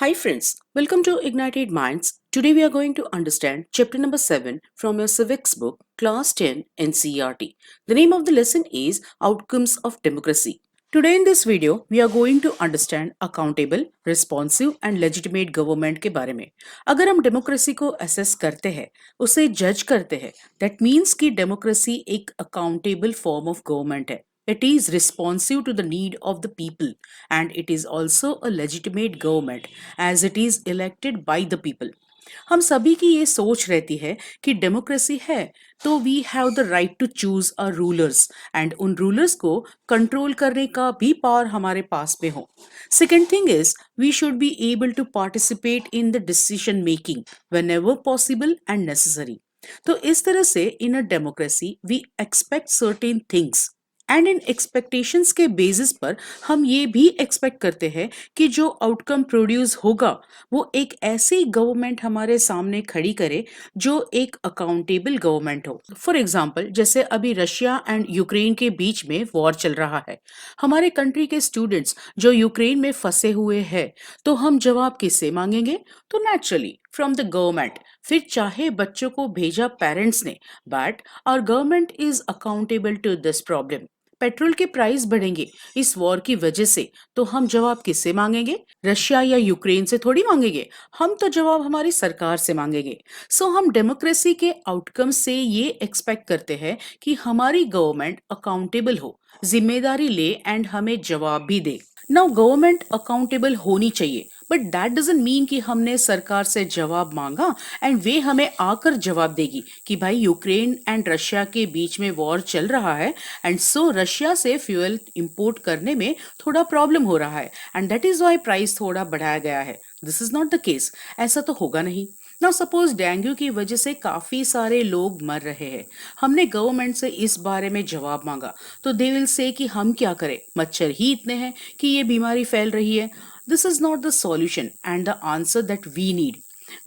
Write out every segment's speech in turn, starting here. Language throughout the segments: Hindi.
Hi friends, welcome to Ignited Minds. Today we are going to understand chapter number 7 from your civics book, class 10 NCERT. The name of the lesson is Outcomes of Democracy. Today in this video, we are going to understand accountable, responsive and legitimate government के बारे में. अगर हम democracy को assess करते हैं, उसे judge करते हैं, that means कि democracy एक accountable form of government है. It is responsive to the need of the people and it is also a legitimate government as it is elected by the people. हम सभी की ये सोच रहती है कि डेमोक्रेसी है तो we have the right to choose a rulers and उन रूलर्स को कंट्रोल करने का भी पावर हमारे पास में हो. Second thing is we should be able to participate in the decision making whenever possible and necessary. तो इस तरह से in a democracy we expect certain things and इन एक्सपेक्टेशंस के बेसिस पर हम ये भी एक्सपेक्ट करते हैं कि जो आउटकम प्रोड्यूस होगा वो एक ऐसी गवर्नमेंट हमारे सामने खड़ी करे जो एक अकाउंटेबल गवर्नमेंट हो. फॉर एग्जांपल जैसे अभी रशिया एंड यूक्रेन के बीच में वॉर चल रहा है. हमारे कंट्री के स्टूडेंट्स जो यूक्रेन में फंसे हुए हैं तो हम जवाब किससे मांगेंगे? तो नेचुरली फ्रॉम द गवर्नमेंट. फिर चाहे बच्चों को भेजा पेरेंट्स ने but our government is accountable to this problem. Petrol के प्राइस बढ़ेंगे इस वॉर की वजह से तो हम जवाब किससे मांगेंगे? रशिया या यूक्रेन से थोड़ी मांगेंगे. हम तो जवाब हमारी सरकार से मांगेंगे. सो हम डेमोक्रेसी के आउटकम से ये एक्सपेक्ट करते हैं कि हमारी गवर्नमेंट अकाउंटेबल हो, जिम्मेदारी ले एंड हमें जवाब भी दे. नाउ गवर्नमेंट अकाउंटेबल होनी चाहिए बट दैट डजंट मीन कि हमने सरकार से जवाब मांगा एंड वे हमें आकर जवाब देगी कि भाई यूक्रेन एंड रशिया के बीच में वॉर चल रहा है एंड सो रशिया से फ्यूल इंपोर्ट करने में थोड़ा प्रॉब्लम हो रहा है and that is why price थोड़ा बढ़ाया गया है. This is not the case. ऐसा तो होगा नहीं. नाउ सपोज डेंगू की वजह से काफी सारे लोग मर रहे हैं. हमने गवर्नमेंट से इस बारे में जवाब मांगा तो दे विल से कि हम क्या करें, मच्छर ही इतने हैं कि ये बीमारी फैल रही है. This is not the solution and the answer that we need.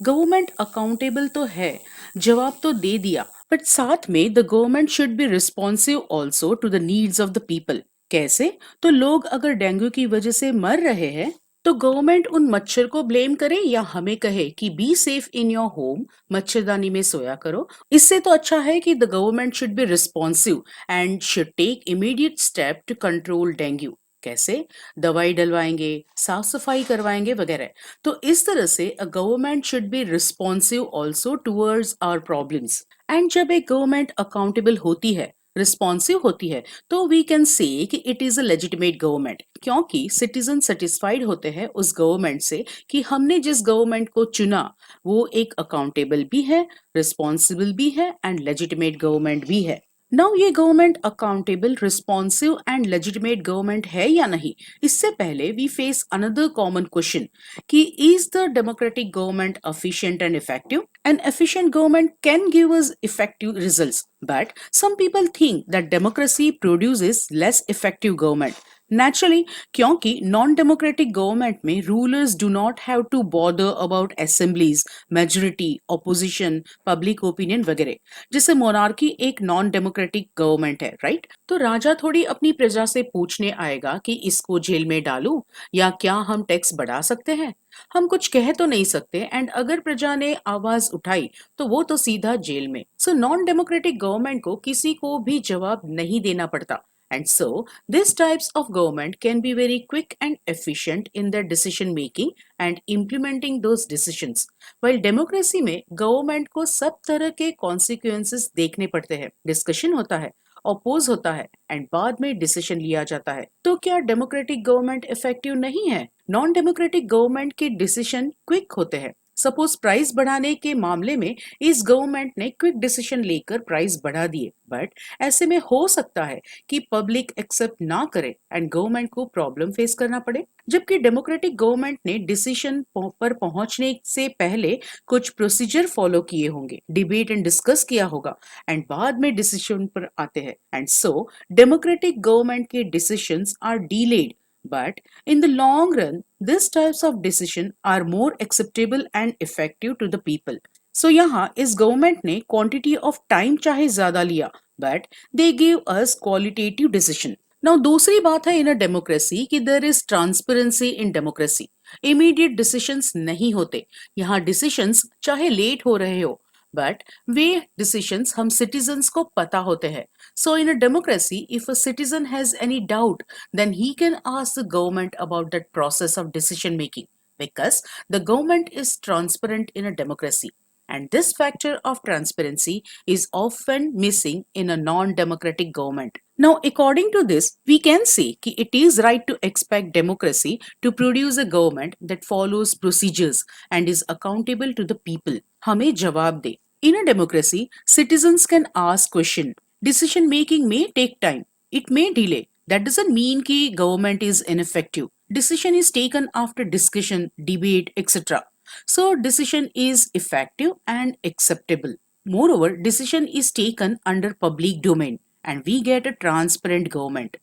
Government accountable तो है, जवाब तो दे दिया बट साथ में the government should be responsive also to the needs of the people. कैसे? तो लोग अगर डेंगू की वजह से मर रहे हैं तो गवर्नमेंट उन मच्छर को ब्लेम करे या हमें कहे कि be safe in your home, मच्छरदानी में सोया करो. इससे तो अच्छा है कि the government should be responsive and should take immediate step to control dengue. कैसे? दवाई डलवाएंगे, साफ सफाई करवाएंगे वगैरह. तो इस तरह से a government should be responsive also towards our problems. And जब एक गवर्नमेंट अकाउंटेबल होती है, रिस्पॉन्सिव होती है तो वी कैन से कि it is a legitimate government क्योंकि सिटीजन सेटिस्फाइड होते हैं उस गवर्नमेंट से कि हमने जिस गवर्नमेंट को चुना वो एक अकाउंटेबल भी है, रिस्पॉन्सिबल भी है एंड लेजिटिमेट गवर्नमेंट भी है. नाउ ये government accountable, responsive and legitimate government है या नहीं, इससे पहले we face another common question कि is the democratic government efficient and effective? An efficient government can give us effective results, but some people think that democracy produces less effective government. Naturally, क्योंकि नॉन डेमोक्रेटिक गवर्नमेंट में rulers do not have to bother about assemblies, majority, opposition, public opinion वगैरह. जैसे मोनार्की एक नॉन डेमोक्रेटिक गवर्नमेंट है, राइट? तो राजा थोड़ी अपनी प्रजा से पूछने आएगा कि इसको जेल में डालूं या क्या हम टैक्स बढ़ा सकते हैं. हम कुछ कह तो नहीं सकते एंड अगर प्रजा ने आवाज उठाई तो वो तो सीधा जेल में. सो नॉन डेमोक्रेटिक गवर्नमेंट को किसी को भी जवाब नहीं देना पड़ता. And so, these types of government can be very quick and efficient in their decision making and implementing those decisions. While democracy में government को सब तरह के consequences देखने पड़ते हैं, discussion होता है, oppose होता है and बाद में decision लिया जाता है. तो क्या democratic government effective नहीं है? नॉन डेमोक्रेटिक गवर्नमेंट के डिसीजन क्विक होते हैं. सपोज प्राइस बढ़ाने के मामले में इस गवर्नमेंट ने क्विक डिसीजन लेकर प्राइस बढ़ा दिए बट ऐसे में हो सकता है कि पब्लिक एक्सेप्ट ना करे एंड गवर्नमेंट को प्रॉब्लम फेस करना पड़े. जबकि डेमोक्रेटिक गवर्नमेंट ने डिसीजन पर पहुंचने से पहले कुछ प्रोसीजर फॉलो किए होंगे, डिबेट एंड डिस्कस किया होगा एंड बाद में डिसीजन पर आते हैं. एंड सो डेमोक्रेटिक गवर्नमेंट के decisions are delayed but in the long run these types of decision are more acceptable and effective to the people. So यहाँ इस गवर्नमेंट ने क्वांटिटी ऑफ टाइम चाहे ज्यादा लिया but they give us qualitative decision. Now दूसरी बात है इन अ डेमोक्रेसी कि there is transparency in democracy. Immediate decisions नहीं होते। यहाँ डिसीजंस चाहे लेट हो रहे हो, बट वे डिसीजंस हम सिटीजन्स को पता होते हैं। So in a democracy, if a citizen has any doubt, then he can ask the government about that process of decision making, because the government is transparent in a democracy, and this factor of transparency is often missing in a non-democratic government. Now, according to this, we can say that it is right to expect democracy to produce a government that follows procedures and is accountable to the people. हमें जवाब दे। In a democracy, citizens can ask questions. Decision making may take time. It may delay. That doesn't mean that government is ineffective. Decision is taken after discussion, debate, etc. So decision is effective and acceptable. Moreover, decision is taken under public domain and we get a transparent government.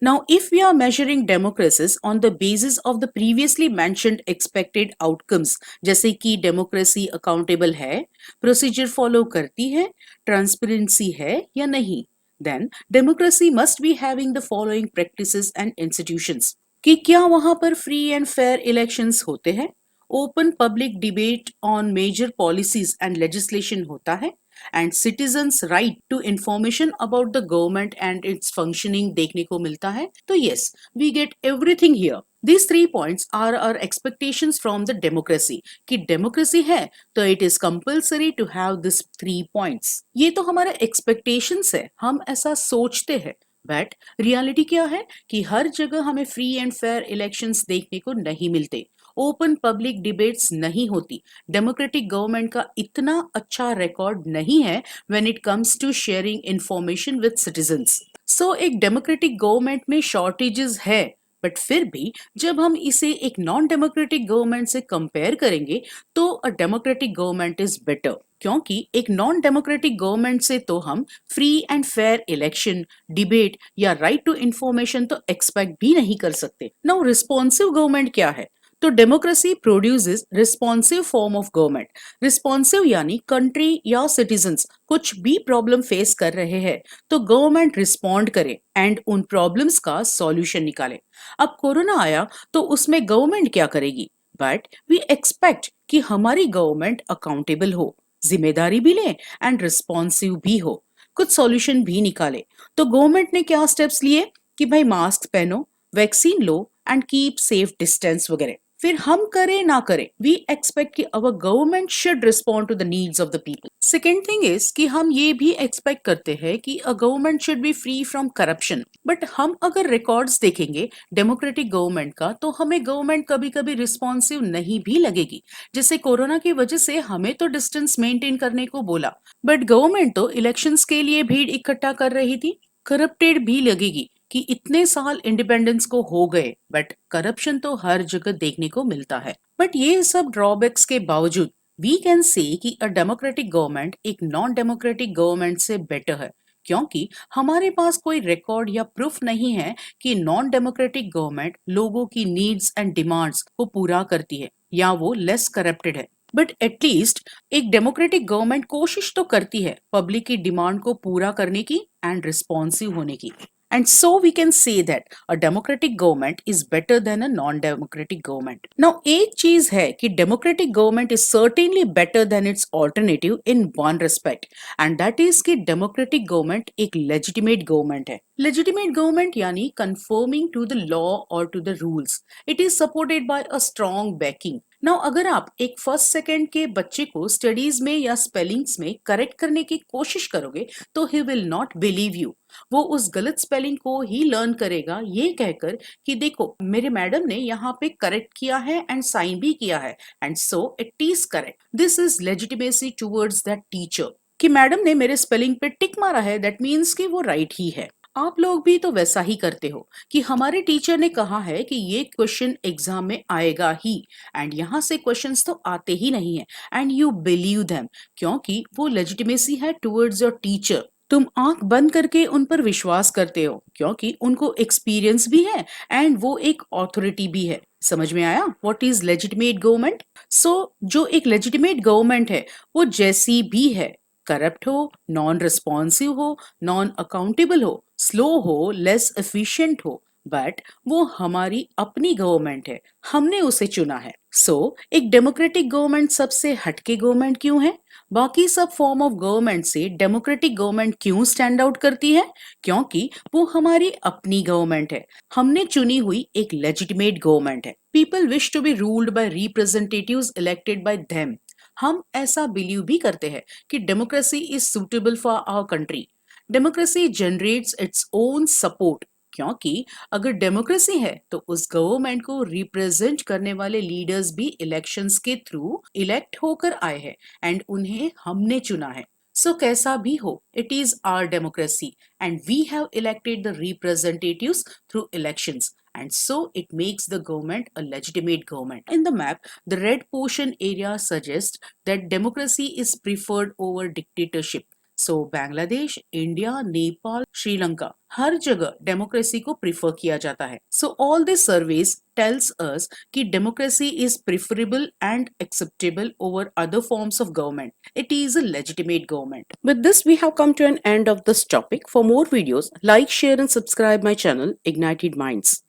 Now, if we are measuring democracies on the basis of the previously mentioned expected outcomes, जैसे कि democracy accountable है, procedure follow करती है, transparency है या नहीं, then democracy must be having the following practices and institutions. कि क्या वहां पर free and fair elections होते हैं, open public debate on major policies and legislation होता है, and citizens right to information about the government and its functioning देखने को मिलता है, तो yes, we get everything here. These 3 points are our expectations from the democracy. कि democracy है तो it is compulsory to have these 3 points. ये तो हमारा expectations है, हम ऐसा सोचते हैं, बट रियलिटी क्या है कि हर जगह हमें फ्री एंड फेयर इलेक्शंस देखने को नहीं मिलते, ओपन पब्लिक डिबेट्स नहीं होती, डेमोक्रेटिक गवर्नमेंट का इतना अच्छा रिकॉर्ड नहीं है when it comes to sharing information with citizens. So एक डेमोक्रेटिक गवर्नमेंट में शॉर्टेजेस है, बट फिर भी जब हम इसे एक नॉन डेमोक्रेटिक गवर्नमेंट से कंपेयर करेंगे तो a democratic government is better, क्योंकि एक नॉन डेमोक्रेटिक गवर्नमेंट से तो हम free and fair election, debate या राइट टू इंफॉर्मेशन तो एक्सपेक्ट भी नहीं कर सकते। नाउ रिस्पॉन्सिव गवर्नमेंट क्या है? तो democracy produces responsive form of government. Responsive यानी कंट्री या सिटीजन्स कुछ भी प्रॉब्लम फेस कर रहे हैं तो गवर्नमेंट रिस्पॉन्ड करे एंड उन प्रॉब्लम्स का सॉल्यूशन निकाले। अब कोरोना आया तो उसमें गवर्नमेंट क्या करेगी? बट वी एक्सपेक्ट कि हमारी गवर्नमेंट अकाउंटेबल हो, जिम्मेदारी भी ले एंड रिस्पॉन्सिव भी हो, कुछ सॉल्यूशन भी निकाले। तो गवर्नमेंट ने क्या स्टेप्स लिए कि भाई मास्क पहनो, वैक्सीन लो एंड कीप सेफ डिस्टेंस वगैरह। फिर हम करें ना करें, वी एक्सपेक्ट कि our government should respond to the needs of the people. Second thing is कि हम ये भी एक्सपेक्ट करते हैं कि a government should be free from corruption. But हम अगर रिकॉर्ड्स देखेंगे डेमोक्रेटिक गवर्नमेंट का तो हमें गवर्नमेंट कभी कभी रिस्पॉन्सिव नहीं भी लगेगी। जैसे कोरोना की वजह से हमें तो डिस्टेंस मेंटेन करने को बोला, बट गवर्नमेंट तो इलेक्शंस के लिए भीड़ इकट्ठा कर रही थी। करप्टेड भी लगेगी कि इतने साल इंडिपेंडेंस को हो गए बट करप्शन तो हर जगह देखने को मिलता है। बट ये सब ड्रॉबैक्स के बावजूद वी कैन से कि अ डेमोक्रेटिक गवर्नमेंट एक नॉन डेमोक्रेटिक गवर्नमेंट से बेटर है, क्योंकि हमारे पास कोई रिकॉर्ड या प्रूफ नहीं है कि नॉन डेमोक्रेटिक गवर्नमेंट लोगों की नीड्स एंड डिमांड्स को पूरा करती है या वो लेस करप्टेड है। बट एटलीस्ट एक डेमोक्रेटिक गवर्नमेंट कोशिश तो करती है पब्लिक की डिमांड को पूरा करने की एंड रिस्पॉन्सिव होने की। And so we can say that a democratic government is better than a non-democratic government. Now, एक चीज है कि democratic government is certainly better than its alternative in one respect, and that is कि democratic government एक legitimate government है। Legitimate government यानी conforming to the law or to the rules. It is supported by a strong backing. Now, अगर आप एक फर्स्ट सेकेंड के बच्चे को स्टडीज में या स्पेलिंग्स में करेक्ट करने की कोशिश करोगे तो he will not believe you. वो उस गलत स्पेलिंग को ही लर्न करेगा ये कहकर कि देखो मेरे मैडम ने यहाँ पे करेक्ट किया है एंड साइन भी किया है and so it is correct. This is legitimacy towards that teacher कि मैडम ने मेरे स्पेलिंग पे टिक मारा है, दैट मीन्स कि वो राइट ही है। आप लोग भी तो वैसा ही करते हो कि हमारे टीचर ने कहा है कि ये क्वेश्चन एग्जाम में आएगा ही एंड यहाँ से क्वेश्चंस तो आते ही नहीं है एंड यू बिलीव देम, क्योंकि वो लेजिटिमेसी है टुवर्ड्स योर टीचर। तुम आंख बंद करके उन पर विश्वास करते हो क्योंकि उनको एक्सपीरियंस भी है एंड वो एक ऑथोरिटी भी है। समझ में आया व्हाट इज लेजिटिमेट गवर्नमेंट? सो जो एक लेजिटिमेट गवर्नमेंट है वो जैसी भी है, करप्ट हो, नॉन रिस्पॉन्सिव हो, नॉन अकाउंटेबल हो, स्लो हो, लेस एफिशिएंट हो, बट वो हमारी अपनी गवर्नमेंट है, हमने उसे चुना है। एक डेमोक्रेटिक गवर्नमेंट सबसे हटके गवर्नमेंट क्यों है? बाकी सब फॉर्म ऑफ गवर्नमेंट से डेमोक्रेटिक गवर्नमेंट क्यों स्टैंड आउट करती है? क्योंकि वो हमारी अपनी गवर्नमेंट है, हमने चुनी हुई एक लेजिटिमेट गवर्नमेंट है। People wish to be ruled by representatives elected by them. हम ऐसा बिलीव भी करते हैं कि democracy is suitable for our country. Democracy generates its own support, क्योंकि अगर डेमोक्रेसी है तो उस गवर्नमेंट को रिप्रेजेंट करने वाले लीडर्स भी इलेक्शंस के थ्रू इलेक्ट होकर आए हैं एंड उन्हें हमने चुना है। कैसा भी हो, it is our democracy and we have elected the representatives through elections, and so it makes the government a legitimate government. In the map, the red portion area suggests that democracy is preferred over dictatorship. Bangladesh, India, Nepal, Sri Lanka, हर जगह डेमोक्रेसी को प्रिफर किया जाता है। All this surveys tells us कि democracy is preferable and acceptable over other forms of government. It is a legitimate government. With this, we have come to an end of this topic. For more videos, like, share, and subscribe my channel, Ignited Minds.